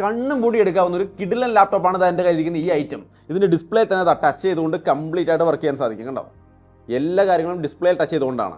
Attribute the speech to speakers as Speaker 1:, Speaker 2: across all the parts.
Speaker 1: കണ്ണും പൂടി എടുക്കാവുന്ന ഒരു കിടിലൻ ലാപ്ടോപ്പാണ് ഇത് എൻ്റെ കയ്യിലിരിക്കുന്ന ഈ ഐറ്റം. ഇതിൻ്റെ ഡിസ്പ്ലേ തന്നെ ടച്ച് ചെയ്തുകൊണ്ട് കംപ്ലീറ്റ് ആയിട്ട് വർക്ക് ചെയ്യാൻ സാധിക്കും. കണ്ടോ, എല്ലാ കാര്യങ്ങളും ഡിസ്പ്ലേയിൽ ടച്ച് ചെയ്തുകൊണ്ടാണ്.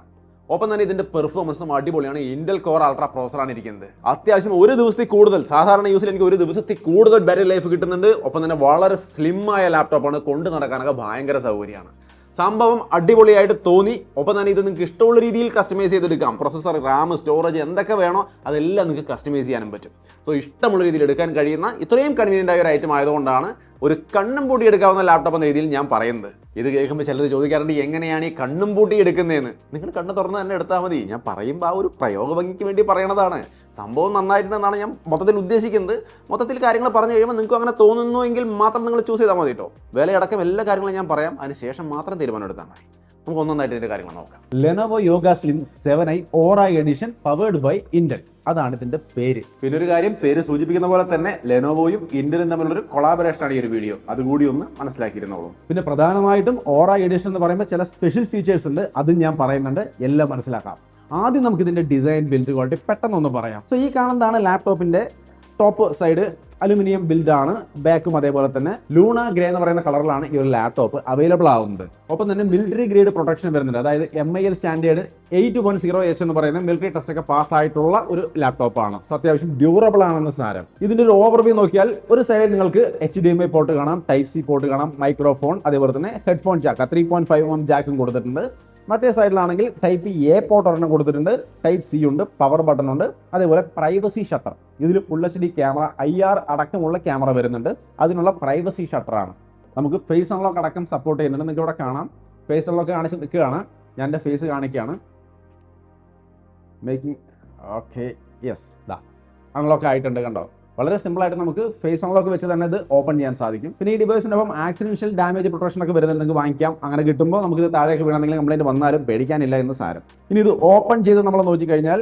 Speaker 1: ഒപ്പം തന്നെ ഇതിൻ്റെ പെർഫോമൻസും അടിപൊളിയാണ്. ഇന്റൽ കോർ അൾട്രാ പ്രോസറാണ് ഇരിക്കുന്നത്. അത്യാവശ്യം ഒരു ദിവസത്തിൽ കൂടുതൽ, സാധാരണ യൂസിൽ എനിക്ക് ഒരു ദിവസത്തിൽ കൂടുതൽ ബാറ്ററി ലൈഫ് കിട്ടുന്നുണ്ട്. ഒപ്പം തന്നെ വളരെ സ്ലിമ്മായ ലാപ്ടോപ്പാണ്, കൊണ്ട് നടക്കാനൊക്കെ ഭയങ്കര സൗകര്യമാണ്. സംഭവം അടിപൊളിയായിട്ട് തോന്നി. ഒപ്പം തന്നെ ഇത് നിങ്ങൾക്ക് ഇഷ്ടമുള്ള രീതിയിൽ കസ്റ്റമൈസ് ചെയ്തെടുക്കാം. പ്രൊസസ്സർ, റാം, സ്റ്റോറേജ് എന്തൊക്കെ വേണോ അതെല്ലാം നിങ്ങൾക്ക് കസ്റ്റമൈസ് ചെയ്യാനും പറ്റും. സോ ഇഷ്ടമുള്ള രീതിയിൽ എടുക്കാൻ കഴിയുന്ന ഇത്രയും കൺവീനിയൻ്റ് ആയ ഒരു ഐറ്റം ആയതുകൊണ്ടാണ് ഒരു കണ്ണും പൂട്ടി എടുക്കാവുന്ന ലാപ്ടോപ്പ് എന്ന രീതിയിൽ ഞാൻ പറയുന്നത്. ഇത് കേൾക്കുമ്പോൾ ചിലർ ചോദിക്കാറുണ്ട് എങ്ങനെയാണ് ഈ കണ്ണും പൂട്ടി എടുക്കുന്നതെന്ന്. നിങ്ങൾ കണ്ണ് തുറന്ന് തന്നെ എടുത്താൽ മതി. ഞാൻ പറയുമ്പോൾ ആ ഒരു പ്രയോഗ ഭംഗിക്ക് വേണ്ടി പറയണതാണ്. സംഭവം നന്നായിട്ടുണ്ടെന്നാണ് ഞാൻ മൊത്തത്തിൽ ഉദ്ദേശിക്കുന്നത്. മൊത്തത്തിൽ കാര്യങ്ങൾ പറഞ്ഞു കഴിയുമ്പോൾ നിങ്ങൾക്ക് അങ്ങനെ തോന്നുന്നു എങ്കിൽ മാത്രം നിങ്ങൾ ചൂസ് ചെയ്താൽ മതി കേട്ടോ. വിലയടക്കം എല്ലാ കാര്യങ്ങളും ഞാൻ പറയാം, അതിന് ശേഷം മാത്രം തീരുമാനം എടുത്താൽ മതി. നമുക്ക് ഒന്നൊന്നായിട്ട് ഇതിൻ്റെ കാര്യങ്ങൾ നോക്കാം.
Speaker 2: Lenovo Yoga Slim 7i Aura edition powered by Intel, അതാണ് ഇതിന്റെ പേര്.
Speaker 1: പിന്നെ ഒരു കാര്യം, പേര് സൂചിപ്പിക്കുന്ന പോലെ തന്നെ ലെനോവോയും ഇന്റലും തമ്മിലൊരു കൊളാബറേഷനാണ് ഈ ഒരു വീഡിയോ. അതുകൂടി ഒന്ന് മനസ്സിലാക്കിയിരുന്നോളൂ.
Speaker 2: പിന്നെ പ്രധാനമായിട്ടും ഓറ എഡിഷൻ എന്ന് പറയുമ്പോൾ ചില സ്പെഷ്യൽ ഫീച്ചേഴ്സ് ഉണ്ട്, അതും ഞാൻ പറയുന്നുണ്ട്. എല്ലാം മനസ്സിലാക്കാം. ആദ്യം നമുക്ക് ഇതിന്റെ ഡിസൈൻ, ബിൽഡ് ക്വാളിറ്റി പെട്ടെന്നൊന്ന് പറയാം. സോ ഈ കാണുന്നതാണ് ലാപ്ടോപ്പിന്റെ ടോപ്പ് സൈഡ്. അലുമിനിയം ബിൽഡാണ്. ബാക്കും അതേപോലെ തന്നെ ലൂണ ഗ്രേ എന്ന് പറയുന്ന കളറിലാണ് ഈ ഒരു ലാപ്ടോപ്പ് അവൈലബിൾ ആവുന്നത്. ഒപ്പം തന്നെ മിലിറ്ററി ഗ്രേഡ് പ്രൊട്ടക്ഷൻ വരുന്നുണ്ട്. അതായത് MIL സ്റ്റാൻഡേർഡ് 810H എന്ന് പറയുന്ന മിലിറ്ററി ടെസ്റ്റ് ഒക്കെ പാസ് ആയിട്ടുള്ള ഒരു ലാപ്ടോപ്പാണ്. സോ അത്യാവശ്യം ഡ്യൂറബിൾ ആണെന്ന് സാരം. ഇതിന്റെ ഒരു ഓവർവ്യൂ നോക്കിയാൽ ഒരു സൈഡിൽ നിങ്ങൾക്ക് HDMI പോർട്ട് കാണാം, ടൈപ്പ് സി പോർട്ട് കാണാം, മൈക്രോഫോൺ, അതേപോലെ തന്നെ ഹെഡ്ഫോൺ ജാക്ക് 3.5mm ജാക്കും കൊടുത്തിട്ടുണ്ട്. മറ്റേ സൈഡിലാണെങ്കിൽ ടൈപ്പ് എ പോർട്ട് ഒരെണ്ണം കൊടുത്തിട്ടുണ്ട്, ടൈപ്പ് സി ഉണ്ട്, പവർ ബട്ടൺ ഉണ്ട്, അതേപോലെ പ്രൈവസി ഷട്ടർ. ഇതിൽ ഫുൾ HD ക്യാമറ, IR അടക്കമുള്ള ക്യാമറ വരുന്നുണ്ട്. അതിനുള്ള പ്രൈവസി ഷട്ടറാണ്. നമുക്ക് ഫേസ് അൺലോക്ക് അടക്കം സപ്പോർട്ട് ചെയ്യുന്നുണ്ട്. നിങ്ങൾക്ക് ഇവിടെ കാണാം. ഫേസ് അൺലോക്ക് കാണിച്ച് നിൽക്കുകയാണ്. ഞാൻ എൻ്റെ ഫേസ് കാണിക്കുകയാണ്. മേക്കിംഗ് ഓക്കെ, യെസ്, ദാ അൺലോക്ക് ആയിട്ടുണ്ട്. കണ്ടോ, വളരെ സിമ്പിൾ ആയിട്ട് നമുക്ക് ഫേസ് അൺലോക്ക് വെച്ച് തന്നെ ഇത് ഓപ്പൺ ചെയ്യാൻ സാധിക്കും. പിന്നെ ഈ ഡിവൈസിൻ്റെ ഒപ്പം ആക്സിഡൻഷ്യൽ ഡാമേജ് പ്രൊട്ടക്ഷൻ ഒക്കെ വരുന്നത് നിങ്ങൾക്ക് വാങ്ങിക്കാം. അങ്ങനെ കിട്ടുമ്പോൾ നമുക്ക് ഇത് താഴേക്ക് വീണെന്തെങ്കിലും കംപ്ലൈൻറ്റ് വന്നാലും പേടിക്കാനില്ല എന്ന് സാരം. ഇനി ഇത് ഓപ്പൺ ചെയ്ത് നമ്മൾ നോക്കിക്കഴിഞ്ഞാൽ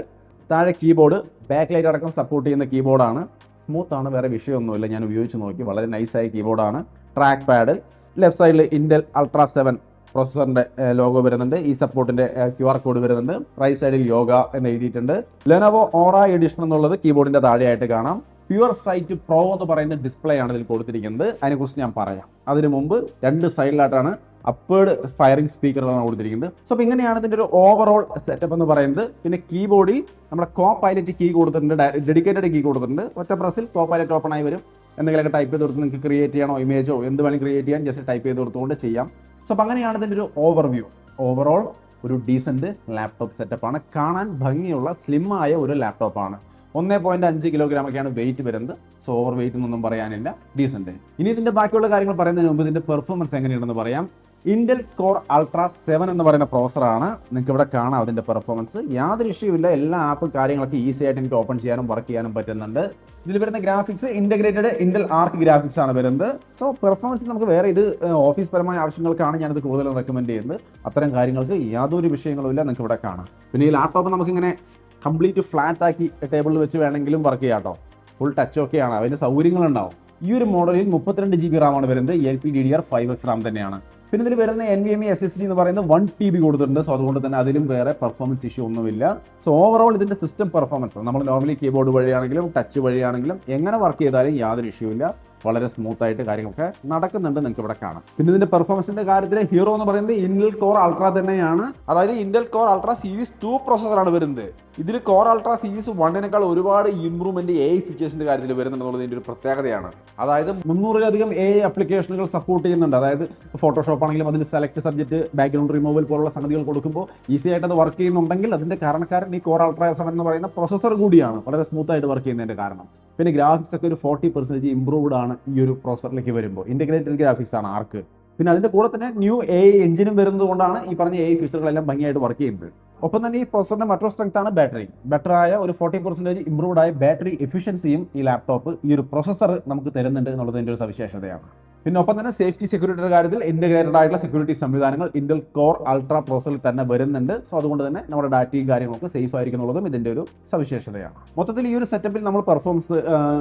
Speaker 2: താഴെ കീബോർഡ്, ബാക്ക് ലൈറ്റ് അടക്കം സപ്പോർട്ട് ചെയ്യുന്ന കീബോർഡാണ്. സ്മൂത്ത് ആണ്, വേറെ വിഷയമൊന്നുമില്ല. ഞാൻ ഉപയോഗിച്ച് നോക്കി, വളരെ നൈസായ കീബോർഡാണ്. ട്രാക്ക് പാഡ്, ലെഫ്റ്റ് സൈഡിൽ ഇന്റൽ അൾട്രാ 7 പ്രോസസറിന്റെ ലോഗോ വരുന്നുണ്ട്. ഈ സപ്പോർട്ടിന്റെ QR കോഡ് വരുന്നുണ്ട്. റൈറ്റ് സൈഡിൽ യോഗ എന്ന് എഴുതിയിട്ടുണ്ട്. ലെനോവോ ഓറ എഡിഷൻ എന്നുള്ളത് കീബോർഡിന്റെ താഴെയായിട്ട് കാണാം. പ്യുവർ സൈറ്റ് പ്രോ എന്ന് പറയുന്ന ഡിസ്പ്ലേ ആണ് ഇതിൽ കൊടുത്തിരിക്കുന്നത്. അതിനെക്കുറിച്ച് ഞാൻ പറയാം. അതിന് മുമ്പ് രണ്ട് സൈഡിലായിട്ടാണ് അപ്പേർഡ് ഫയറിംഗ് സ്പീക്കറുകളാണ് കൊടുത്തിരിക്കുന്നത്. സോ അപ്പോൾ ഇങ്ങനെയാണ് ഇതിൻ്റെ ഒരു ഓവറോൾ സെറ്റപ്പ് എന്ന് പറയുന്നത്. പിന്നെ കീബോർഡിൽ നമ്മുടെ കോ പൈലറ്റ് കീ കൊടുത്തിട്ടുണ്ട്, ഡെഡിക്കേറ്റഡ് കീ കൊടുത്തിട്ടുണ്ട്. ഒറ്റ പ്രസ്സിൽ കോ പൈലറ്റ് ഓപ്പൺ ആയി വരും. എന്തെങ്കിലുമൊക്കെ ടൈപ്പ് ചെയ്ത് കൊടുത്ത് നിങ്ങൾക്ക് ക്രിയേറ്റ് ചെയ്യണോ, ഇമേജോ എന്ത് വേണമെങ്കിൽ ക്രിയേറ്റ് ചെയ്യാൻ ജസ്റ്റ് ടൈപ്പ് ചെയ്ത് കൊടുത്തുകൊണ്ട് ചെയ്യാം. സോ അപ്പോൾ അങ്ങനെയാണ് ഇതിൻ്റെ ഒരു ഓവർവ്യൂ. ഓവറോൾ ഒരു ഡീസൻറ്റ് ലാപ്ടോപ്പ് സെറ്റപ്പാണ്. കാണാൻ ഭംഗിയുള്ള സ്ലിമ്മായ ഒരു ലാപ്ടോപ്പാണ്. 1.5 കിലോഗ്രാം ഒക്കെയാണ് വെയിറ്റ് വരുന്നത്. സോ ഓവർ വെയിറ്റ് എന്നൊന്നും പറയാനില്ല, ഡീസൻറ്റ്. ഇനി ഇതിൻ്റെ ബാക്കിയുള്ള കാര്യങ്ങൾ പറയുന്നതിന് മുമ്പ് ഇതിൻ്റെ പെർഫോമൻസ് എങ്ങനെയുണ്ടെന്ന് പറയാം. ഇന്റൽ കോർ അൾട്രാ 7 എന്ന് പറയുന്ന പ്രോസറാണ്. നിങ്ങൾക്ക് ഇവിടെ കാണാം അതിൻ്റെ പെർഫോമൻസ്. യാതൊരു ഇഷ്യൂ ഇല്ല. എല്ലാ ആപ്പും കാര്യങ്ങളൊക്കെ ഈസി ആയിട്ട് എനിക്ക് ഓപ്പൺ ചെയ്യാനും വർക്ക് ചെയ്യാനും പറ്റുന്നുണ്ട്. ഇതിൽ വരുന്ന ഗ്രാഫിക്സ് ഇൻ്റഗ്രേറ്റഡ് ഇന്റൽ ആർക്ക് ഗ്രാഫിക്സ് ആണ് വരുന്നത്. സോ പെർഫോമൻസ് നമുക്ക് വേറെ ഇത് ഓഫീസ് പരമായ ആവശ്യങ്ങൾക്കാണ് ഞാനിത് കൂടുതലും റെക്കമെൻഡ് ചെയ്യുന്നത്. അത്തരം കാര്യങ്ങൾക്ക് യാതൊരു വിഷയങ്ങളും ഇല്ല, നിങ്ങൾക്ക് ഇവിടെ കാണാം. പിന്നെ ഈ ലാപ്ടോപ്പ് നമുക്കിങ്ങനെ കംപ്ലീറ്റ് ഫ്ലാറ്റ് ആക്കി ടേബിളിൽ വെച്ച് വേണമെങ്കിലും വർക്ക് ചെയ്യാം കേട്ടോ. ഫുൾ ടച്ച് ഒക്കെയാണ്, അതിൻ്റെ സൗകര്യങ്ങളുണ്ടാവും. ഈ ഒരു മോഡലിൽ 32 GB റാമാണ് വരുന്നത്. LPDDR5X റാം തന്നെയാണ്. പിന്നെ ഇതിൽ വരുന്ന NVMe SSD എന്ന് പറയുന്നത് 1 TB കൊടുത്തിട്ടുണ്ട്. സോ അതുകൊണ്ട് തന്നെ അതിലും വേറെ പെർഫോമൻസ് ഇഷ്യൂ ഒന്നുമില്ല. സോ ഓവറോൾ ഇതിൻ്റെ സിസ്റ്റം പെർഫോമൻസ് നമ്മൾ നോർമലി കീബോർഡ് വഴിയാണെങ്കിലും ടച്ച് വഴിയാണെങ്കിലും എങ്ങനെ വർക്ക് ചെയ്താലും യാതൊരു ഇഷ്യൂ ഇല്ല. വളരെ സ്മൂത്ത് ആയിട്ട് കാര്യങ്ങളൊക്കെ നടക്കുന്നുണ്ട്, നിങ്ങൾക്ക് ഇവിടെ കാണാം. പിന്നെ ഇതിന്റെ പെർഫോമൻസിന്റെ കാര്യത്തിൽ ഹീറോ എന്ന് പറയുന്നത് ഇന്റൽ കോർ അൾട്രാ തന്നെയാണ്. അതായത് ഇന്റൽ കോർ അൾട്രാ സീരീസ് 2 പ്രോസസറാണ് വരുന്നത്. ഇതിൽ കോർ അൾട്രാ സീരീസ് 1 ഒരുപാട് ഇംപ്രൂവ്മെന്റ് AI ഫീച്ചേഴ്സിന്റെ കാര്യത്തിൽ വരുന്നുണ്ടെന്നുള്ളത് ഇതിന്റെ ഒരു പ്രത്യേകതയാണ്. അതായത് 300-ലധികം AI ആപ്ലിക്കേഷനുകൾ സപ്പോർട്ട് ചെയ്യുന്നുണ്ട്. അതായത് ഫോട്ടോഷോപ്പ് ആണെങ്കിലും അതിൽ സെലക്ട് സബ്ജക്ട്, ബാക്ക്ഗ്രൗണ്ട് റിമൂവൽ പോലുള്ള സംഗതികൾ കൊടുക്കുമ്പോൾ ഈസി ആയിട്ട് അത് വർക്ക് ചെയ്യുന്നുണ്ടെങ്കിൽ അതിന്റെ കാരണക്കാരൻ ഈ കോർ അൾട്രാ 7 എന്ന് പറയുന്ന പ്രോസസർ കൂടിയാണ്. വളരെ സ്മൂത്ത് ആയിട്ട് വർക്ക് ചെയ്യുന്നതിന്റെ കാരണം. പിന്നെ ഗ്രാഫിക്സ് ഒക്കെ ഒരു 40% ഇംപ്രൂവ്ഡ് ആണ് ഈ ഒരു പ്രോസസറിലേക്ക് വരുമ്പോൾ. ഇന്റഗ്രേറ്റഡ് ഗ്രാഫിക്സ് ആണ് ആർക്ക്. പിന്നെ അതിന്റെ കൂടെ തന്നെ ന്യൂ AI എഞ്ചിനും വരുന്നത് കൊണ്ടാണ് ഈ പറഞ്ഞ AI ഫീച്ചറുകളെല്ലാം ഭംഗിയായിട്ട് വർക്ക് ചെയ്യുന്നത്. ഒപ്പം തന്നെ ഈ പ്രോസസറിന്റെ മറ്റൊരു സ്ട്രെങ്ത് ആണ് ബാറ്ററി. ബെറ്റർ ആയ ഒരു 40% ഇംപ്രൂവ്ഡ് ആയ ബാറ്ററി എഫിഷ്യൻസിയും ഈ ലാപ്ടോപ്പ്, ഈ ഒരു പ്രോസസർ നമുക്ക് തരുന്നുണ്ട് എന്നുള്ളതിന്റെ ഒരു സവിശേഷതയാണ്. പിന്നെ ഒപ്പം തന്നെ സേഫ്റ്റി സെക്യൂരിറ്റിയുടെ കാര്യത്തിൽ ഇന്റഗ്രേറ്റഡ് ആയിട്ടുള്ള സെക്യൂരിറ്റി സംവിധാനങ്ങൾ ഇന്റൽ കോർ അൾട്രാ പ്രോസറിൽ തന്നെ വരുന്നുണ്ട്. സോ അതുകൊണ്ട് തന്നെ നമ്മുടെ ഡാറ്റയും കാര്യങ്ങളൊക്കെ സേഫ് ആയിരിക്കും എന്നുള്ളതും ഇതിന്റെ ഒരു സവിശേഷതയാണ്. മൊത്തത്തിൽ ഈ ഒരു സെറ്റപ്പിൽ നമ്മൾ പെർഫോമൻസ്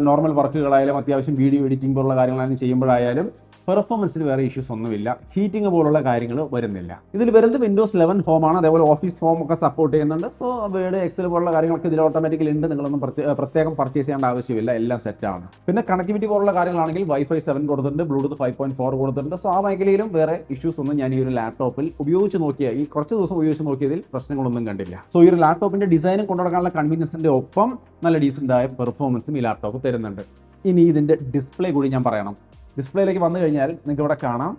Speaker 2: നോർമൽ വർക്കുകളായാലും അത്യാവശ്യം വീഡിയോ എഡിറ്റിംഗ് പോലുള്ള കാര്യങ്ങളായാലും ചെയ്യുമ്പോഴായാലും പെർഫോമൻസിൽ വേറെ ഇഷ്യൂസ് ഒന്നുമില്ല, ഹീറ്റിംഗ് പോലുള്ള കാര്യങ്ങൾ വരുന്നില്ല. ഇതിൽ വരുന്നത് വിൻഡോസ് 11 ഹോം ആണ്, അതേപോലെ ഓഫീസ് ഹോം ഒക്കെ സപ്പോർട്ട് ചെയ്യുന്നുണ്ട്. സോ വേർഡ്, എക്സൽ പോലുള്ള കാര്യങ്ങളൊക്കെ ഇതിൽ ഓട്ടോമാറ്റിക്കലി ഉണ്ട്, നിങ്ങളൊന്നും പ്രത്യേകം പർച്ചേസ് ചെയ്യേണ്ട ആവശ്യമില്ല, എല്ലാം സെറ്റാണ്. പിന്നെ കണക്ടിവിറ്റി പോലുള്ള കാര്യങ്ങളാണെങ്കിൽ വൈഫൈ 7 കൊടുത്തിട്ടുണ്ട്, ബ്ലൂടൂത്ത് 5.4 കൊടുത്തിട്ടുണ്ട്. സോ ആ മേഖലയിലും വേറെ ഇഷ്യൂസ് ഒന്നും ഞാൻ ഈ ഒരു ലാപ്ടോപ്പിൽ ഉപയോഗിച്ച് നോക്കിയ ഈ കുറച്ച് ദിവസം ഉപയോഗിച്ച് നോക്കിയതിൽ പ്രശ്നങ്ങളൊന്നും കണ്ടില്ല. സോ ഈ ഒരു ലാപ്ടോപ്പിന്റെ ഡിസൈനും കൊണ്ടുനടക്കാനുള്ള കൺവീനിയൻസിന്റെ ഒപ്പം നല്ല ഡീസൻ്റ് ആയ പെർഫോമൻസും ഈ ലാപ്ടോപ്പ് തരുന്നുണ്ട്. ഇനി ഇതിന്റെ ഡിസ്പ്ലേ കൂടി ഞാൻ പറയണം. ഡിസ്പ്ലേയിലേക്ക് വന്നു കഴിഞ്ഞാൽ നിങ്ങൾക്ക് ഇവിടെ കാണാം,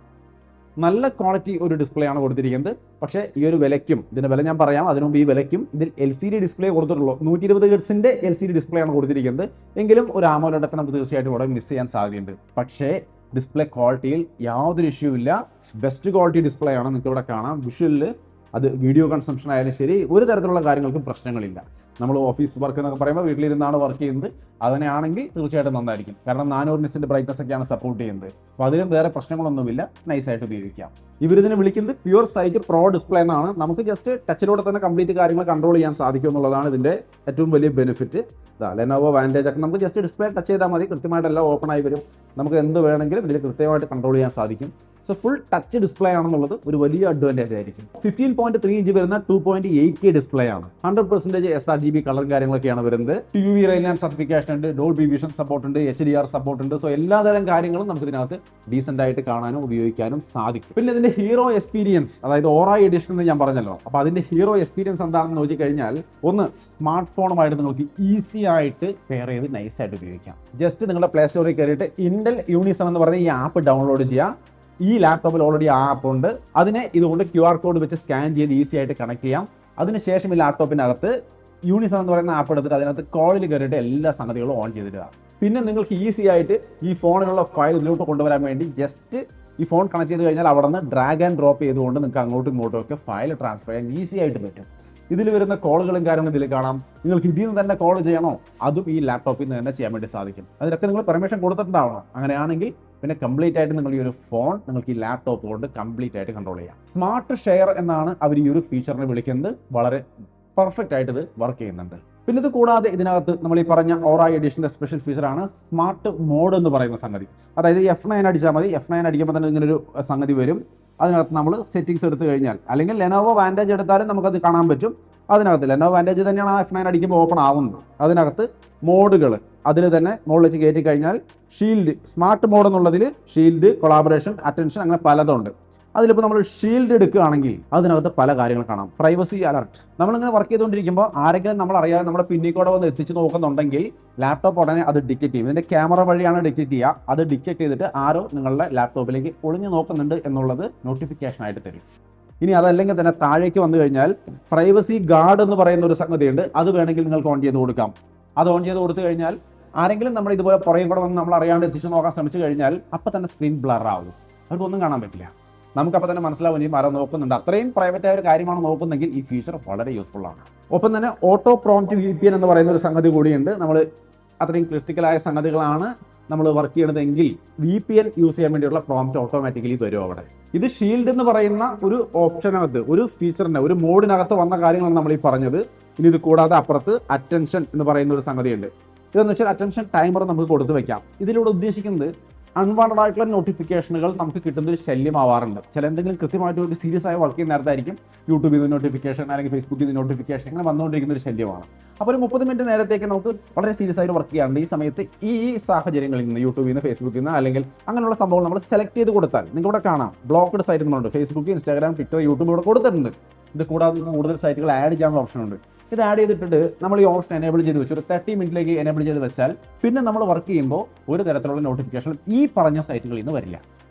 Speaker 2: നല്ല ക്വാളിറ്റി ഒരു ഡിസ്പ്ലേ ആണ് കൊടുത്തിരിക്കുന്നത്. പക്ഷേ ഈ ഒരു വിലയ്ക്കും, ഇതിൻ്റെ വില ഞാൻ പറയാം, അതിനു മുമ്പ് ഈ വിലയ്ക്കും ഇതിൽ LCD ഡിസ്പ്ലേ കൊടുത്തിട്ടുള്ളൂ. 120 ഹെർട്സിൻ്റെ LCD ഡിസ്പ്ലേ ആണ് കൊടുത്തിരിക്കുന്നത്. എങ്കിലും ഒരു AMOLED ഒക്കെ നമുക്ക് തീർച്ചയായിട്ടും ഇവിടെ മിസ് ചെയ്യാൻ സാധ്യതയുണ്ട്. പക്ഷേ ഡിസ്പ്ലേ ക്വാളിറ്റിയിൽ യാതൊരു ഇഷ്യൂ ഇല്ല, ബെസ്റ്റ് ക്വാളിറ്റി ഡിസ്പ്ലേ ആണ്. നിങ്ങൾക്ക് ഇവിടെ കാണാം വിഷ്വലിൽ, അത് വീഡിയോ കൺസംഷൻ ആയാലും ശരി, ഒരു തരത്തിലുള്ള കാര്യങ്ങൾക്കും പ്രശ്നങ്ങളില്ല. നമ്മൾ ഓഫീസ് വർക്ക് എന്നൊക്കെ പറയുമ്പോൾ വീട്ടിലിരുന്നാണ് വർക്ക് ചെയ്യുന്നത്, അങ്ങനെയാണെങ്കിൽ തീർച്ചയായിട്ടും നന്നായിരിക്കും. കാരണം 400 നിറ്റ്സിൻ്റെ ബ്രൈറ്റ്നസ് ഒക്കെയാണ് സപ്പോർട്ട് ചെയ്യുന്നത്. അപ്പോൾ അതിലും വേറെ പ്രശ്നങ്ങളൊന്നുമില്ല, നൈസായിട്ട് ഉപയോഗിക്കാം. ഇവരിതിനെ വിളിക്കുന്നത് പ്യുവർ സൈറ്റ് പ്രോ ഡിസ്പ്ലേ എന്നാണ്. നമുക്ക് ജസ്റ്റ് ടച്ചിലൂടെ തന്നെ കംപ്ലീറ്റ് കാര്യങ്ങൾ കൺട്രോൾ ചെയ്യാൻ സാധിക്കും എന്നുള്ളതാണ് ഇതിൻ്റെ ഏറ്റവും വലിയ ബെനിഫിറ്റ്. ലെനോവോ വാൻറ്റേജ് ഒക്കെ നമുക്ക് ജസ്റ്റ് ഡിസ്പ്ലേ ടച്ച് ചെയ്താൽ മതി, കൃത്യമായിട്ടെല്ലാം ഓപ്പൺ ആയി വരും. നമുക്ക് എന്ത് വേണമെങ്കിലും ഇതിൽ കൃത്യമായിട്ട് കൺട്രോൾ ചെയ്യാൻ സാധിക്കും. സോ ഫുൾ ടച്ച് ഡിസ്പ്ലേ ആണെന്നുള്ളത് ഒരു വലിയ അഡ്വാൻറ്റേജ് ആയിരിക്കും. 15.3 ഇഞ്ച് വരുന്ന 2.8K ഡിസ്പ്ലേ ആണ്. 100% sRGB കളർ കാര്യങ്ങളൊക്കെയാണ് വരുന്നത്. UV റെയിൻ സർട്ടിഫിക്കേഷൻ ഉണ്ട്, ഡോൾബി വിഷൻ സപ്പോർട്ട് ഉണ്ട്, HDR സപ്പോർട്ട് ഉണ്ട്. സോ എല്ലാതരം കാര്യങ്ങളും നമുക്ക് ഇതിനകത്ത് ഡീസൻ്റ് ആയിട്ട് കാണാനും ഉപയോഗിക്കാനും സാധിക്കും. പിന്നെ ഇതിന്റെ ഹീറോ എക്സ്പീരിയൻസ്, അതായത് ഓറ എഡിഷൻ എന്ന് ഞാൻ പറഞ്ഞല്ലോ. അപ്പോൾ അതിന്റെ ഹീറോ എക്സ്പീരിയൻസ് എന്താണെന്ന് നോക്കിക്കഴിഞ്ഞാൽ, ഒന്ന് സ്മാർട്ട് ഫോണുമായിട്ട് നിങ്ങൾക്ക് ഈസി ആയിട്ട് പെയർ ചെയ്ത് നൈസായിട്ട് ഉപയോഗിക്കാം. ജസ്റ്റ് നിങ്ങളുടെ പ്ലേ സ്റ്റോറിൽ കയറിയിട്ട് ഇന്റൽ യൂണിസം എന്ന് പറയുന്ന ഈ ആപ്പ് ഡൗൺലോഡ് ചെയ്യുക. ഈ ലാപ്ടോപ്പിൽ ഓൾറെഡി ആ ആപ്പ് ഉണ്ട്. അതിനെ ഇതുകൊണ്ട് QR കോഡ് വെച്ച് സ്കാൻ ചെയ്ത് ഈസി ആയിട്ട് കണക്ട് ചെയ്യാം. അതിനുശേഷം ഈ ലാപ്ടോപ്പിനകത്ത് യൂണിസം എന്ന് പറയുന്ന ആപ്പ് എടുത്തിട്ട് അതിനകത്ത് കോളിൽ കയറിയിട്ട് എല്ലാ സംഗതികളും ഓൺ ചെയ്തിടുക. പിന്നെ നിങ്ങൾക്ക് ഈസി ആയിട്ട് ഈ ഫോണിലുള്ള ഫയൽ ഇതിലോട്ട് കൊണ്ടുവരാൻ വേണ്ടി ജസ്റ്റ് ഈ ഫോൺ കണക്ട് ചെയ്ത് കഴിഞ്ഞാൽ അവിടെ നിന്ന് ഡ്രാഗ് ആൻഡ് ഡ്രോപ്പ് ചെയ്തുകൊണ്ട് നിങ്ങൾക്ക് അങ്ങോട്ടും ഇങ്ങോട്ടും ഒക്കെ ഫയൽ ട്രാൻസ്ഫർ ചെയ്യാൻ ഈസി ആയിട്ട് പറ്റും. ഇതിൽ വരുന്ന കോളുകളും കാര്യങ്ങളും ഇതിൽ കാണാം. നിങ്ങൾക്ക് ഇതിൽ നിന്ന് തന്നെ കോൾ ചെയ്യണോ, അതും ഈ ലാപ്ടോപ്പിൽ നിന്ന് തന്നെ ചെയ്യാൻ വേണ്ടി സാധിക്കും. അതിനൊക്കെ നിങ്ങൾ പെർമിഷൻ കൊടുത്തിട്ടുണ്ടാവണം. അങ്ങനെയാണെങ്കിൽ പിന്നെ കംപ്ലീറ്റ് ആയിട്ട് നിങ്ങൾ ഈ ഒരു ഫോൺ നിങ്ങൾക്ക് ഈ ലാപ്ടോപ്പ് കൊണ്ട് കംപ്ലീറ്റ് ആയിട്ട് കൺട്രോൾ ചെയ്യാം. സ്മാർട്ട് ഷെയർ എന്നാണ് അവർ ഈ ഒരു ഫീച്ചറിനെ വിളിക്കുന്നത്. വളരെ പെർഫെക്റ്റ് ആയിട്ട് ഇത് വർക്ക് ചെയ്യുന്നുണ്ട്. പിന്നെ ഇത് കൂടാതെ ഇതിനകത്ത് നമ്മൾ ഈ പറഞ്ഞ ഓറ എഡിഷൻ്റെ സ്പെഷ്യൽ ഫീച്ചറാണ് സ്മാർട്ട് മോഡ് എന്ന് പറയുന്ന സംഗതി. അതായത് F9 അടിച്ചാൽ മതി. F9 അടിക്കുമ്പോൾ തന്നെ ഇങ്ങനൊരു സംഗതി വരും. അതിനകത്ത് നമ്മൾ സെറ്റിംഗ്സ് എടുത്തു കഴിഞ്ഞാൽ, അല്ലെങ്കിൽ ലെനോവോ വാൻറ്റേജ് എടുത്താലും നമുക്കത് കാണാൻ പറ്റും. അതിനകത്ത് ലെനോവോ വാൻറ്റേജ് തന്നെയാണ് ആ F9 അടിക്കുമ്പോൾ ഓപ്പൺ ആവുന്നത്. അതിനകത്ത് മോഡുകൾ അതിൽ തന്നെ മുകളിൽ വെച്ച് കയറ്റി കഴിഞ്ഞാൽ ഷീൽഡ്, സ്മാർട്ട് മോഡ് എന്നുള്ളതിൽ ഷീൽഡ്, കൊളാബറേഷൻ, അറ്റൻഷൻ, അങ്ങനെ പലതുണ്ട്. അതിലിപ്പോൾ നമ്മൾ ഷീൽഡ് എടുക്കുകയാണെങ്കിൽ അതിനകത്ത് പല കാര്യങ്ങൾ കാണാം. പ്രൈവസി അലർട്ട്, നമ്മളിങ്ങനെ വർക്ക് ചെയ്തുകൊണ്ടിരിക്കുമ്പോൾ ആരെങ്കിലും നമ്മൾ അറിയാതെ നമ്മുടെ പിന്നിൽ കൂടെ വന്ന് എത്തിച്ച് നോക്കുന്നുണ്ടെങ്കിൽ ലാപ്ടോപ്പ് ഉടനെ അത് ഡിറ്റക്ട് ചെയ്യും. ഇതിൻ്റെ ക്യാമറ വഴിയാണ് ഡിറ്റക്ട് ചെയ്യുക. അത് ഡിറ്റക്ട് ചെയ്തിട്ട് ആരോ നിങ്ങളുടെ ലാപ്ടോപ്പിലേക്ക് ഒളിഞ്ഞു നോക്കുന്നുണ്ട് എന്നുള്ളത് നോട്ടിഫിക്കേഷൻ ആയിട്ട് തരും. ഇനി അതല്ലെങ്കിൽ തന്നെ താഴേക്ക് വന്നു കഴിഞ്ഞാൽ പ്രൈവസി ഗാർഡ് എന്ന് പറയുന്ന ഒരു സംഗതിയുണ്ട്. അത് വേണമെങ്കിൽ നിങ്ങൾക്ക് ഓൺ ചെയ്ത് കൊടുക്കാം. അത് ഓൺ ചെയ്ത് കൊടുത്തു കഴിഞ്ഞാൽ ആരെങ്കിലും നമ്മൾ ഇതുപോലെ പുറകെ കൂടെ വന്ന് നമ്മൾ അറിയാണ്ട് എത്തിച്ചു നോക്കാൻ ശ്രമിച്ചു കഴിഞ്ഞാൽ അപ്പം തന്നെ സ്ക്രീൻ ബ്ലർ ആവും. അവർക്കൊന്നും കാണാൻ പറ്റില്ല. നമുക്കപ്പോൾ തന്നെ മനസ്സിലാവുകയും ചെയ്യും ആരോ നോക്കുന്നുണ്ട്. അത്രയും പ്രൈവറ്റ് ആയ ഒരു കാര്യമാണ് നോക്കുന്നെങ്കിൽ ഈ ഫീച്ചർ വളരെ യൂസ്ഫുൾ ആണ്. ഒപ്പം തന്നെ ഓട്ടോ പ്രോംപ്റ്റ് VPN എന്ന് പറയുന്ന ഒരു സംഗതി കൂടിയുണ്ട്. നമ്മൾ അത്രയും ക്രിട്ടിക്കലായ സംഗതികളാണ് നമ്മൾ വർക്ക് ചെയ്യണതെങ്കിൽ VPN യൂസ് ചെയ്യാൻ വേണ്ടിയുള്ള പ്രോംപ്റ്റ് ഓട്ടോമാറ്റിക്കലി വരും അവിടെ. ഇത് ഷീൽഡ് എന്ന് പറയുന്ന ഒരു ഓപ്ഷനകത്ത്, ഒരു ഫീച്ചറിൻ്റെ ഒരു മോഡിനകത്ത് വന്ന കാര്യങ്ങളാണ് നമ്മൾ ഈ പറഞ്ഞത്. ഇനി ഇത് കൂടാതെ അപ്പുറത്ത് അറ്റൻഷൻ എന്ന് പറയുന്ന ഒരു സംഗതിയുണ്ട്. ഇതെന്ന് വെച്ചാൽ അറ്റൻഷൻ ടൈമർ നമുക്ക് കൊടുത്തു വെക്കാം. ഇതിലൂടെ ഉദ്ദേശിക്കുന്നത് അൺവാണ്ടഡ് ആയിട്ടുള്ള നോട്ടിഫിക്കേഷനുകൾ നമുക്ക് കിട്ടുന്ന ഒരു ശല്യമാവാറുണ്ട്. ചില എന്തെങ്കിലും കൃത്യമായിട്ട് ഒരു സീരിയസ് ആയി വർക്ക് ചെയ്യുന്ന നേരത്തായിരിക്കും യൂട്യൂബിൽ നിന്ന് നോട്ടിഫിക്കേഷൻ അല്ലെങ്കിൽ ഫേസ്ബുക്കിൽ നിന്ന് നോട്ടിഫിക്കേഷൻ ഇങ്ങനെ വന്നുകൊണ്ടിരിക്കുന്ന ഒരു ശല്യമാണ്. അപ്പോൾ ഒരു 30 മിനിറ്റ് നേരത്തേക്ക് നമുക്ക് വളരെ സീരിയസ് ആയിട്ട് വർക്ക് ചെയ്യാറുണ്ട്. ഈ സമയത്ത് ഈ സാഹചര്യങ്ങളിൽ നിന്ന് യൂട്യൂബിൽ നിന്ന്, ഫേസ്ബുക്കിൽ നിന്ന് അല്ലെങ്കിൽ അങ്ങനെയുള്ള സംഭവങ്ങൾ നമ്മൾ സെലക്ട് ചെയ്ത് കൊടുത്താൽ നിങ്ങൾക്ക് ഇവിടെ കാണാം ബ്ലോക്ക്ഡ് സൈറ്റ് എന്നുണ്ട്. ഫേസ്ബുക്ക്, ഇൻസ്റ്റാഗ്രാം, ട്വിറ്റർ, യൂട്യൂബ് ഇവിടെ കൊടുത്തിട്ടുണ്ട്. ഇത് കൂടാതെ കൂടുതൽ സൈറ്റുകൾ ആഡ് ചെയ്യാനുള്ള ഓപ്ഷൻ ഉണ്ട്. ഇത് ആഡ് ചെയ്തിട്ട് നമ്മൾ ഈ ഓപ്ഷൻ എനേബിൾ ചെയ്ത് വെച്ചു. ഒരു 30 മിനിറ്റിലേക്ക് എനേബിൾ ചെയ്ത് വെച്ചാൽ പിന്നെ നമ്മൾ വർക്ക് ചെയ്യുമ്പോൾ ഒരു തരത്തിലുള്ള നോട്ടിഫിക്കേഷൻ ഈ പറഞ്ഞ സൈറ്റുകളിൽ നിന്ന് വരില്ല.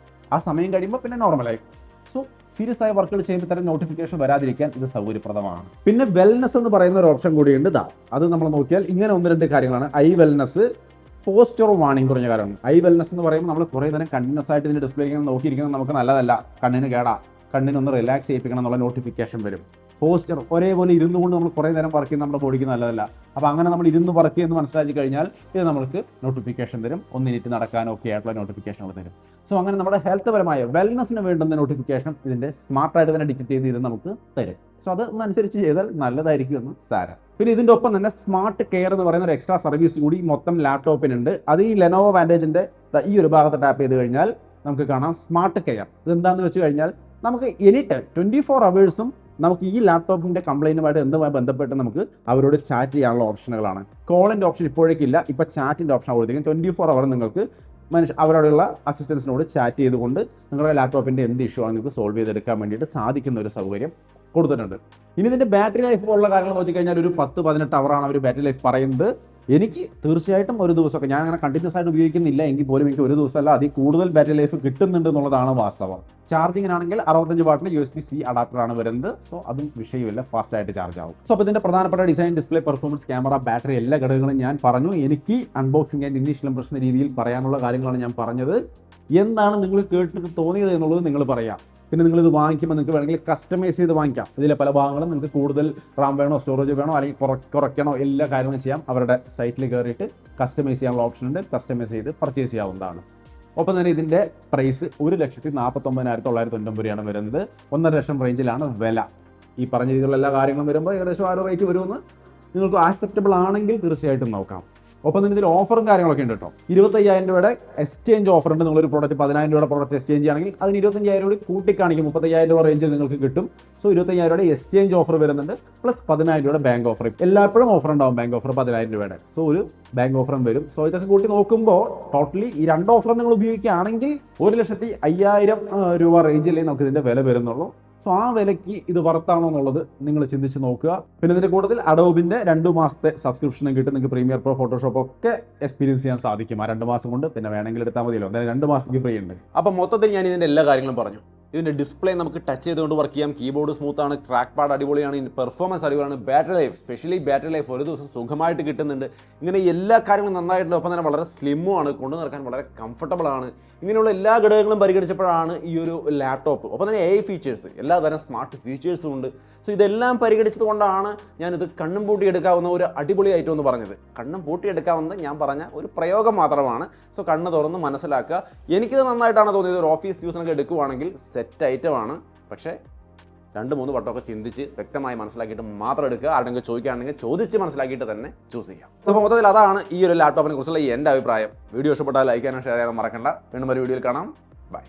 Speaker 2: ആ സമയം കഴിയുമ്പോൾ പിന്നെ നോർമലായി. സോ സീരിയസ് ആയ വർക്കുകൾ ചെയ്യുമ്പോൾ തന്നെ നോട്ടിഫിക്കേഷൻ വരാതിരിക്കാൻ ഇത് സൗകര്യപ്രദമാണ്. പിന്നെ വെൽനെസ് എന്ന് പറയുന്ന ഒരു ഓപ്ഷൻ കൂടിയുണ്ട്. അത് നമ്മൾ നോക്കിയാൽ ഇങ്ങനെ 1-2 കാര്യങ്ങളാണ്. ഐ വെൽനെസ്, പോസ്റ്റർ വാണിംഗ് തുടങ്ങിയ കാര്യമാണ്. ഐ വെൽനെസ് എന്ന് പറയുമ്പോൾ നമ്മൾ കുറേ നേരം കണ്ടിന്യൂസ് ആയിട്ട് ഇതിൻ്റെ ഡിസ്പ്ലേ ഇങ്ങനെ നോക്കിയിരിക്കുന്നത് നമുക്ക് നല്ലതല്ല, കണ്ണിന് കേടാ, കണ്ണിനൊന്ന് റിലാക്സ് ചെയ്യിപ്പിക്കണം എന്നുള്ള നോട്ടിഫിക്കേഷൻ വരും. പോസ്റ്റർ ഒരേപോലെ ഇരുന്നുകൊണ്ട് നമ്മൾ കുറേ നേരം വർക്ക് ചെയ്യുന്ന നമ്മുടെ ബോഡിക്ക് നല്ലതല്ല. അപ്പോൾ അങ്ങനെ നമ്മൾ ഇരുന്ന് വർക്ക് ചെയ്യുന്ന മനസ്സിലാക്കി കഴിഞ്ഞാൽ ഇത് നമുക്ക് നോട്ടിഫിക്കേഷൻ തരും. 1 മിനിറ്റ് നടക്കാനോ ഒക്കെ ആയിട്ടുള്ള നോട്ടിഫിക്കേഷനുകൾ തരും. സോ അങ്ങനെ നമ്മുടെ ഹെൽത്ത് പരമായ വെൽനെസ്സിന് വേണ്ടുന്ന നോട്ടിഫിക്കേഷൻ ഇതിൻ്റെ സ്മാർട്ടായിട്ട് തന്നെ ഡിറ്റക്ട് ചെയ്ത് ഇത് നമുക്ക് തരും. സോ അത് അനുസരിച്ച് ചെയ്താൽ നല്ലതായിരിക്കും എന്ന് സാരം. പിന്നെ ഇതിൻ്റെ ഒപ്പം തന്നെ സ്മാർട്ട് കെയർ എന്ന് പറയുന്ന ഒരു എക്സ്ട്രാ സർവീസ് കൂടി മൊത്തം ലാപ്ടോപ്പിനുണ്ട്. അത് ഈ ലെനോവോ വാൻറ്റേജിൻ്റെ ഈ ഒരു ഭാഗത്ത് ടാപ്പ് ചെയ്ത് കഴിഞ്ഞാൽ നമുക്ക് കാണാം സ്മാർട്ട് കെയർ. ഇതെന്താണെന്ന് വെച്ച് കഴിഞ്ഞാൽ നമുക്ക് എനി ടൈം 24 അവേഴ്സും നമുക്ക് ഈ ലാപ്ടോപ്പിൻ്റെ കംപ്ലൈൻറ്റുമായിട്ട് എന്തുമായി ബന്ധപ്പെട്ട് നമുക്ക് അവരോട് ചാറ്റ് ചെയ്യാനുള്ള ഓപ്ഷനുകളാണ്. കോളിൻ്റെ ഓപ്ഷൻ ഇപ്പോഴേക്കില്ല, ഇപ്പോൾ ചാറ്റിൻ്റെ ഓപ്ഷൻ കൊടുത്തിരിക്കും. 24 അവർ നിങ്ങൾക്ക് അവരോടുള്ള അസിസ്റ്റൻസിനോട് ചാറ്റ് ചെയ്തുകൊണ്ട് നിങ്ങളുടെ ലാപ്ടോപ്പിൻ്റെ എന്ത് ഇഷ്യൂ ആണ് നിങ്ങൾക്ക് സോൾവ് ചെയ്തെടുക്കാൻ വേണ്ടിയിട്ട് സാധിക്കുന്ന ഒരു സൗകര്യം കൊടുത്തിട്ടുണ്ട്. ഇനി ഇതിൻ്റെ ബാറ്ററി ലൈഫ് പോലുള്ള കാര്യങ്ങൾ നോക്കിക്കഴിഞ്ഞാൽ ഒരു 10-18 അവറാണ് അവർ ബാറ്ററി ലൈഫ് പറയുന്നത്. എനിക്ക് തീർച്ചയായിട്ടും ഒരു ദിവസമൊക്കെ ഞാൻ അങ്ങനെ കണ്ടിന്യൂസ് ആയിട്ട് ഉപയോഗിക്കുന്നില്ല എങ്കിൽ പോലും എനിക്ക് ഒരു ദിവസമല്ല അതിൽ കൂടുതൽ ബാറ്ററി ലൈഫ് കിട്ടുന്നുണ്ട് എന്നുള്ളതാണ് വാസ്തവം. ചാർജിങ്ങിനാണെങ്കിൽ 65 വാട്ടിൻ്റെ USB-C അഡാപ്റ്ററാണ് വരുന്നത്. സോ അതും വിഷയമില്ല, ഫാസ്റ്റ് ആയിട്ട് ചാർജ് ആവും. സോ അപ്പോൾ ഇതിൻ്റെ പ്രധാനപ്പെട്ട design, display, performance, camera, battery എല്ലാ ഘടകങ്ങളും ഞാൻ പറഞ്ഞു. എനിക്ക് അൺബോക്സിംഗ് ആൻഡ് ഇനീഷ്യൽ ഇംപ്രഷൻ രീതിയിൽ പറയാനുള്ള കാര്യങ്ങളാണ് ഞാൻ പറഞ്ഞത്. എന്താണ് നിങ്ങൾ കേട്ടിട്ട് തോന്നിയത് എന്നുള്ളത് നിങ്ങൾ പറയാം. പിന്നെ നിങ്ങളിത് വാങ്ങിക്കുമ്പോൾ നിങ്ങൾക്ക് വേണമെങ്കിൽ കസ്റ്റമൈസ് ചെയ്ത് വാങ്ങിക്കാം. ഇതിലെ പല ഭാഗങ്ങളും നിങ്ങൾക്ക് കൂടുതൽ റാം വേണോ, സ്റ്റോറേജ് വേണോ, അല്ലെങ്കിൽ കുറയ്ക്കണോ, എല്ലാ കാര്യങ്ങളും ചെയ്യാം. അവരുടെ സൈറ്റിൽ കയറിയിട്ട് കസ്റ്റമൈസ് ചെയ്യാനുള്ള ഓപ്ഷൻ ഉണ്ട്. കസ്റ്റമൈസ് ചെയ്ത് പർച്ചേസ് ചെയ്യാവുന്നതാണ്. ഒപ്പം തന്നെ ഇതിൻ്റെ പ്രൈസ് 1,49,990 രൂപയാണ് വരുന്നത്. 1.5 ലക്ഷം റേഞ്ചിലാണ് വില. ഈ പറഞ്ഞ രീതിയിലുള്ള എല്ലാ കാര്യങ്ങളും വരുമ്പോൾ ഏകദേശം ആ ഒരു റേറ്റ് വരുമെന്ന് നിങ്ങൾക്ക് ആക്സെപ്റ്റബിൾ ആണെങ്കിൽ തീർച്ചയായിട്ടും നോക്കാം. ഒപ്പം തന്നെ ഇതിൽ ഓഫറും കാര്യങ്ങളൊക്കെ ഉണ്ട് കേട്ടോ. 25,000 രൂപയുടെ എക്സ്ചേഞ്ച് ഓഫർ ഉണ്ട്. നിങ്ങളൊരു പ്രോഡക്റ്റ് 10,000 രൂപയുടെ പ്രോഡക്റ്റ് എക്സ്ചേഞ്ച് ചെയ്യുകയാണെങ്കിൽ അതിന് 25,000 രൂപ കൂട്ടിക്കാണിക്കും. 30,000 രൂപ റേഞ്ചിൽ നിങ്ങൾക്ക് കിട്ടും. സോ 25,000 രൂപയുടെ എക്സ്ചേഞ്ച് ഓഫർ വരുന്നുണ്ട്, പ്ലസ് 10,000 രൂപയുടെ ബാങ്ക് ഓഫർ. എല്ലായ്പ്പോഴും ഓഫർ ഉണ്ടാവും, ബാങ്ക് ഓഫർ 10,000 രൂപയുടെ. സോ ഒരു ബാങ്ക് ഓഫറും വരും. സോ ഇതൊക്കെ കൂട്ടി നോക്കുമ്പോൾ ടോട്ടലി ഈ 2 ഓഫറും നിങ്ങൾ ഉപയോഗിക്കുകയാണെങ്കിൽ 1,05,000 രൂപ റേഞ്ചിലേ നമുക്ക് ഇതിൻ്റെ വില വരുന്നുള്ളൂ. സോ ആ വിലയ്ക്ക് ഇത് വർത്താണോ എന്നുള്ളത് നിങ്ങൾ ചിന്തിച്ച് നോക്കുക. പിന്നെ ഇതിൻ്റെ കൂടുതൽ അഡോബിൻ്റെ 2 മാസത്തെ സബ്സ്ക്രിപ്ഷനും കിട്ടും. നിങ്ങൾക്ക് പ്രീമിയർ പ്രോ, ഫോട്ടോഷോപ്പ് ഒക്കെ എക്സ്പീരിയൻസ് ചെയ്യാൻ സാധിക്കും ആ 2 മാസം കൊണ്ട്. പിന്നെ വേണമെങ്കിൽ എടുത്താൽ മതിയല്ലോ, എന്തായാലും 2 മാസത്തേക്ക് ഫ്രീ ഉണ്ട്.
Speaker 1: അപ്പോൾ മൊത്തത്തിൽ ഞാൻ ഇതിൻ്റെ എല്ലാ കാര്യങ്ങളും പറഞ്ഞു. ഇതിൻ്റെ ഡിസ്പ്ലേ നമുക്ക് ടച്ച് ചെയ്തുകൊണ്ട് വർക്ക് ചെയ്യാം. കീബോർഡ് സ്മൂത്താണ്, ട്രാക്ക് പാഡ് അടിപൊളിയാണ്, പെർഫോമൻസ് അടിപൊളിയാണ്. Battery life, specially battery life ഒരു ദിവസം സുഖമായിട്ട് കിട്ടുന്നുണ്ട്. ഇങ്ങനെ എല്ലാ കാര്യങ്ങളും നന്നായിട്ടുണ്ട്. ഒപ്പം തന്നെ വളരെ സ്ലിമ്മുമാണ്, കൊണ്ടു നടക്കാൻ വളരെ കംഫർട്ടബിളാണ്. ഇങ്ങനെയുള്ള എല്ലാ ഘടകങ്ങളും പരിഗണിച്ചപ്പോഴാണ് ഈ ഒരു ലാപ്ടോപ്പ്, ഒപ്പം തന്നെ AI ഫീച്ചേഴ്സ്, എല്ലാ തരം സ്മാർട്ട് ഫീച്ചേഴ്സും ഉണ്ട്. സോ ഇതെല്ലാം പരിഗണിച്ചത് കൊണ്ടാണ് ഞാനിത് കണ്ണും പൂട്ടിയെടുക്കാവുന്ന ഒരു അടിപൊളി ഐറ്റം എന്ന് പറഞ്ഞത്. കണ്ണും പൂട്ടിയെടുക്കാവുന്നത് ഞാൻ പറഞ്ഞ ഒരു പ്രയോഗം മാത്രമാണ്. സോ കണ്ണ് തുറന്ന് മനസ്സിലാക്കുക. എനിക്കിത് നന്നായിട്ടാണ് തോന്നിയത്. ഒരു ഓഫീസ് യൂസിനൊക്കെ എടുക്കുവാണെങ്കിൽ സെറ്റ് ഐറ്റമാണ്. പക്ഷേ 2-3 വട്ടമൊക്കെ ചിന്തിച്ച് വ്യക്തമായി മനസ്സിലാക്കിയിട്ട് മാത്രം എടുക്കുക. ആരെങ്കിലും ചോദിക്കുകയാണെങ്കിൽ ചോദിച്ച് മനസ്സിലാക്കിയിട്ട് തന്നെ ചൂസ് ചെയ്യാം. അപ്പോൾ മൊത്തത്തിൽ അതാണ് ഈ ഒരു ലാപ്ടോപ്പിനെ കുറിച്ചുള്ള എൻ്റെ അഭിപ്രായം. വീഡിയോ ഇഷ്ടപ്പെട്ടാൽ ലൈക്ക് ചെയ്യാനും ഷെയർ ചെയ്യാനും മറക്കണ്ട. വീണ്ടും ഒരു വീഡിയോയിൽ കാണാം. ബൈ.